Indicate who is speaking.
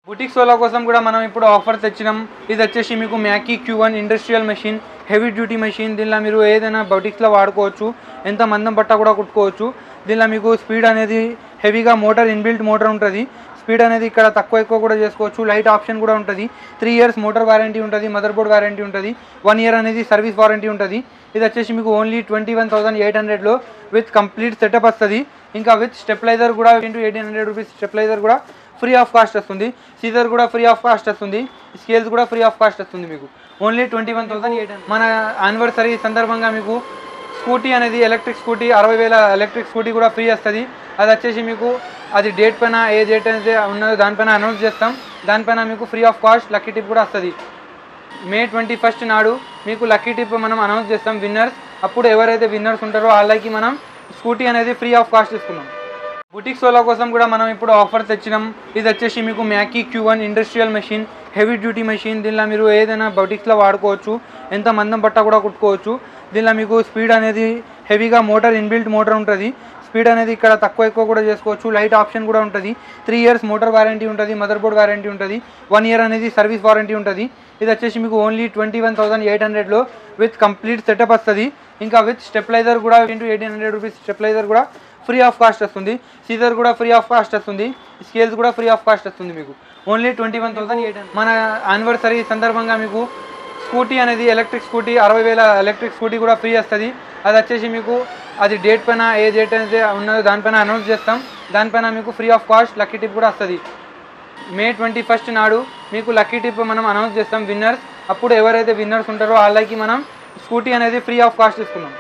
Speaker 1: Boutique సోలా కోసం కూడా మనం ఇప్పుడు ఆఫర్ తెచ్చినాం. ఇది వచ్చేసి మీకు మ్యాకీ Q1 industrial machine, heavy duty machine. దీనిలో మీరు ఏదైనా బుటిక్స్లో వాడుకోవచ్చు, ఎంత మందం బట్ట కూడా కుట్టుకోవచ్చు. దీనిలో మీకు స్పీడ్ అనేది హెవీగా మోటార్ ఇన్బిల్ట్ మోటార్ ఉంటుంది. స్పీడ్ అనేది ఇక్కడ తక్కువ ఎక్కువ కూడా చేసుకోవచ్చు. లైట్ ఆప్షన్ కూడా ఉంటుంది. 3 years మోటార్ వారంటీ ఉంటుంది, మదర్ బోర్డ్ వారంటీ ఉంటుంది, 1 year అనేది సర్వీస్ వారంటీ ఉంటుంది. ఇది వచ్చేసి మీకు ఓన్లీ 21,800లో విత్ కంప్లీట్ సెటప్ వస్తుంది. ఇంకా విత్ స్టెప్లైజర్ కూడా ఇంటూ 1800 రూపీస్ స్టెప్లైజర్ కూడా ఫ్రీ ఆఫ్ కాస్ట్ వస్తుంది. సీజర్ కూడా ఫ్రీ ఆఫ్ కాస్ట్ వస్తుంది. స్కేల్స్ కూడా ఫ్రీ ఆఫ్ కాస్ట్ వస్తుంది. మీకు ఓన్లీ 21,800. మన యానివర్సరీ సందర్భంగా మీకు స్కూటీ అనేది ఎలక్ట్రిక్ స్కూటీ 60,000 ఎలక్ట్రిక్ స్కూటీ కూడా ఫ్రీ వస్తుంది. అది వచ్చేసి మీకు అది డేట్ పైన ఏ డేట్ అయితే ఉన్నదో దానిపైన అనౌన్స్ చేస్తాం. దానిపైన మీకు free of cost lucky tip కూడా వస్తుంది. May 21 నాడు మీకు లక్కీ టిప్ మనం అనౌన్స్ చేస్తాం విన్నర్స్. అప్పుడు ఎవరైతే విన్నర్స్ ఉంటారో వాళ్ళకి మనం స్కూటీ అనేది ఫ్రీ ఆఫ్ కాస్ట్ ఇస్తున్నాం. బుటిక్ సోలా కోసం కూడా మనం ఇప్పుడు ఆఫర్ తెచ్చినాం. ఇది వచ్చేసి మీకు మ్యాకీ Q1 industrial machine, heavy duty machine. దీనిలో మీరు ఏదైనా బుటిక్స్లో వాడుకోవచ్చు, ఎంత మందం బట్ట కూడా కుట్టుకోవచ్చు. దీనిలో మీకు స్పీడ్ అనేది హెవీగా మోటార్ ఇన్బిల్ట్ మోటార్ ఉంటుంది. స్పీడ్ అనేది ఇక్కడ తక్కువ ఎక్కువ కూడా చేసుకోవచ్చు. లైట్ ఆప్షన్ కూడా ఉంటుంది. 3 years మోటార్ వారంటీ ఉంటుంది, మదర్ బోర్డ్ వారంటీ ఉంటుంది, 1 year అనేది సర్వీస్ వారంటీ ఉంటుంది. ఇది వచ్చేసి మీకు ఓన్లీ 21,800లో విత్ కంప్లీట్ సెటప్ వస్తుంది. ఇంకా విత్ స్టెప్లైజర్ కూడా ఇంటూ 1800 రూపీస్ స్టెప్లైజర్ కూడా ఫ్రీ ఆఫ్ కాస్ట్ వస్తుంది. సీజర్ కూడా ఫ్రీ ఆఫ్ కాస్ట్ వస్తుంది. స్కేల్స్ కూడా ఫ్రీ ఆఫ్ కాస్ట్ వస్తుంది. మీకు ఓన్లీ 21,800. మన యానివర్సరీ సందర్భంగా మీకు స్కూటీ అనేది ఎలక్ట్రిక్ స్కూటీ 60,000 ఎలక్ట్రిక్ స్కూటీ కూడా ఫ్రీ వస్తుంది. అది వచ్చేసి మీకు అది డేట్ పైన ఏ డేట్ అయితే ఉన్నదో దానిపైన అనౌన్స్ చేస్తాం. దానిపైన మీకు free of cost lucky tip కూడా వస్తుంది. May 21 నాడు మీకు లక్కీ టిప్ మనం అనౌన్స్ చేస్తాం విన్నర్స్. అప్పుడు ఎవరైతే విన్నర్స్ ఉంటారో వాళ్ళకి మనం స్కూటీ అనేది ఫ్రీ ఆఫ్ కాస్ట్ ఇస్తున్నాం.